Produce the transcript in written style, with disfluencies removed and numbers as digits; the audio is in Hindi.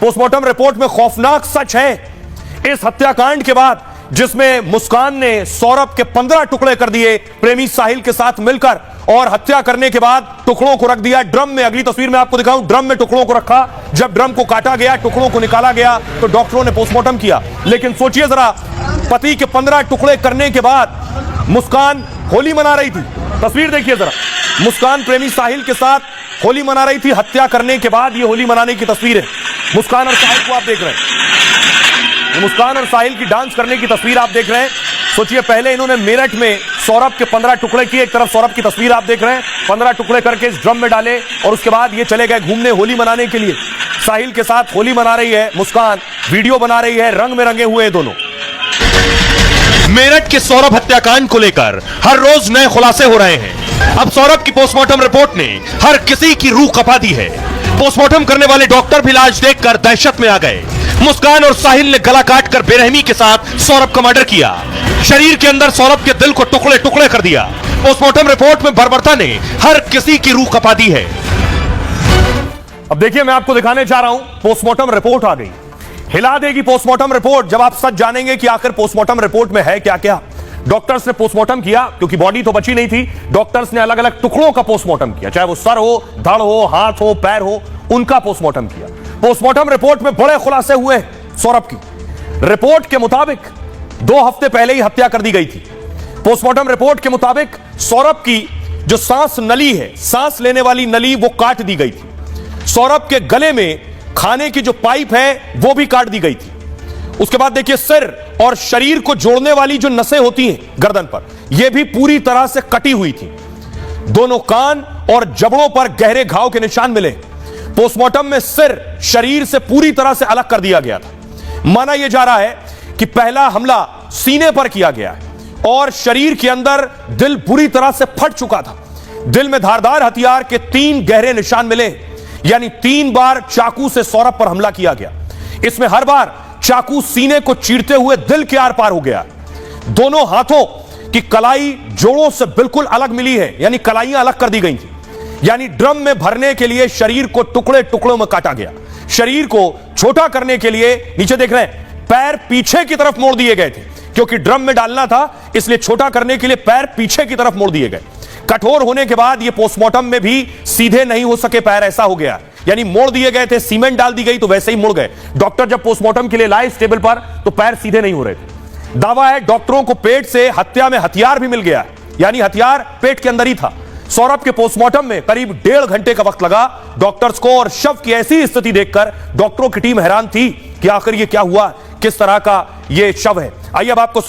पोस्टमार्टम रिपोर्ट में खौफनाक सच है इस हत्याकांड के बाद, जिसमें मुस्कान ने सौरभ के 15 टुकड़े कर दिए प्रेमी साहिल के साथ मिलकर, और हत्या करने के बाद टुकड़ों को रख दिया ड्रम में। अगली तस्वीर में आपको दिखाऊं, ड्रम में टुकड़ों को रखा। जब ड्रम को काटा गया, टुकड़ों को निकाला गया, तो डॉक्टरों ने पोस्टमार्टम किया। लेकिन सोचिए जरा, पति के 15 टुकड़े करने के बाद मुस्कान होली मना रही थी। तस्वीर देखिए जरा, मुस्कान प्रेमी साहिल के साथ होली मना रही थी। हत्या करने के बाद ये होली मनाने की तस्वीर है। मुस्कान और साहिल को आप देख रहे हैं, मुस्कान और साहिल की डांस करने की तस्वीर आप देख रहे हैं। सोचिए, पहले इन्होंने मेरठ में सौरभ के 15 टुकड़े किए। एक तरफ सौरभ की तस्वीर आप देख रहे हैं, 15 टुकड़े करके इस ड्रम में डाले, और उसके बाद ये चले गए घूमने होली मनाने के लिए। साहिल के साथ होली मना रही है मुस्कान, वीडियो बना रही है, रंग में रंगे हुए दोनों। मेरठ के सौरभ हत्याकांड को लेकर हर रोज नए खुलासे हो रहे हैं। अब सौरभ की पोस्टमार्टम रिपोर्ट ने हर किसी की रूह कपा दी है। पोस्टमार्टम करने वाले डॉक्टर भी इलाज देखकर दहशत में आ गए। मुस्कान और साहिल ने गला काटकर बेरहमी के साथ सौरभ का मर्डर किया। शरीर के अंदर सौरभ के दिल को टुकड़े टुकड़े कर दिया। पोस्टमार्टम रिपोर्ट में बर्बरता ने हर किसी की रूह कपा दी है। अब देखिए, मैं आपको दिखाने जा रहा हूं, पोस्टमार्टम रिपोर्ट आ गई। हिला देगी पोस्टमार्टम रिपोर्ट जब आप सच जानेंगे कि आखिर पोस्टमार्टम रिपोर्ट में है क्या क्या। डॉक्टर्स ने पोस्टमार्टम किया, क्योंकि बॉडी तो बची नहीं थी। डॉक्टर्स ने अलग अलग टुकड़ों का पोस्टमार्टम किया, चाहे वो सर हो, धड़ हो, हाथ हो, पैर हो, उनका पोस्टमार्टम किया। पोस्टमार्टम रिपोर्ट में बड़े खुलासे हुए सौरभ की। रिपोर्ट के मुताबिक 2 हफ्ते पहले ही हत्या कर दी गई थी। पोस्टमार्टम रिपोर्ट के मुताबिक सौरभ की जो सांस नली है, सांस लेने वाली नली, वो काट दी गई थी। सौरभ के गले में खाने की जो पाइप है वो भी काट दी गई थी। उसके बाद देखिए, सिर और शरीर को जोड़ने वाली जो नसें होती हैं गर्दन पर, यह भी पूरी तरह से कटी हुई थी। दोनों कान और जबड़ों पर गहरे घाव के निशान मिले। पोस्टमार्टम में सिर शरीर से पूरी तरह से अलग कर दिया गया था। माना यह जा रहा है कि पहला हमला सीने पर किया गया है, और शरीर के अंदर दिल बुरी तरह से फट चुका था। दिल में धारदार हथियार के 3 गहरे निशान मिले, यानी 3 बार चाकू से सौरभ पर हमला किया गया। इसमें हर बार चाकू सीने को चीरते हुए दिल के आर पार हो गया। दोनों हाथों की कलाई जोड़ों से बिल्कुल अलग मिली है, यानी कलाइयां अलग कर दी गई थी। यानी ड्रम में भरने के लिए शरीर को टुकड़े टुकड़ों में काटा गया। शरीर को छोटा करने के लिए, नीचे देख रहे हैं, पैर पीछे की तरफ मोड़ दिए गए थे, क्योंकि ड्रम में डालना था, इसलिए छोटा करने के लिए पैर पीछे की तरफ मोड़ दिए गए। कठोर होने के बाद ये पोस्टमार्टम में भी सीधे नहीं हो सके पैर, ऐसा हो गया। यानी मोड़ दिए गए थे, सीमेंट डाल दी गई तो वैसे ही मुड़ गए। डॉक्टर जब पोस्टमार्टम के लिए लाए इस टेबल पर, तो पैर सीधे नहीं हो रहे थे। दावा है डॉक्टरों को पेट से हत्या में हथियार भी मिल गया, यानी हथियार पेट के अंदर ही था। सौरभ के पोस्टमार्टम में करीब 1.5 घंटे का वक्त लगा डॉक्टर्स को, और शव की ऐसी स्थिति देखकर डॉक्टरों की टीम हैरान थी कि आखिर ये क्या हुआ, किस तरह का ये शव है। आइए अब आपको